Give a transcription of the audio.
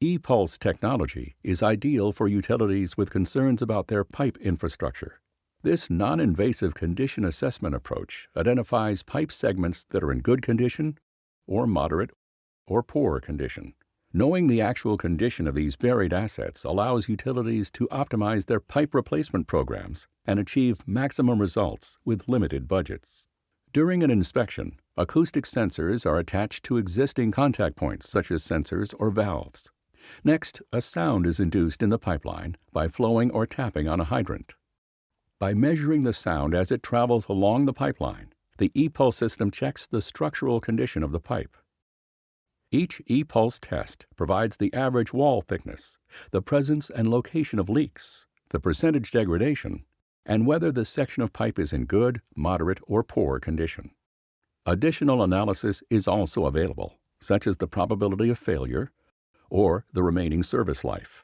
ePulse technology is ideal for utilities with concerns about their pipe infrastructure. This non-invasive condition assessment approach identifies pipe segments that are in good condition or moderate or poor condition. Knowing the actual condition of these buried assets allows utilities to optimize their pipe replacement programs and achieve maximum results with limited budgets. During an inspection, acoustic sensors are attached to existing contact points such as sensors or valves. Next, a sound is induced in the pipeline by flowing or tapping on a hydrant. By measuring the sound as it travels along the pipeline, the ePulse system checks the structural condition of the pipe. Each ePulse test provides the average wall thickness, the presence and location of leaks, the percentage degradation, and whether the section of pipe is in good, moderate, or poor condition. Additional analysis is also available, such as the probability of failure or the remaining service life.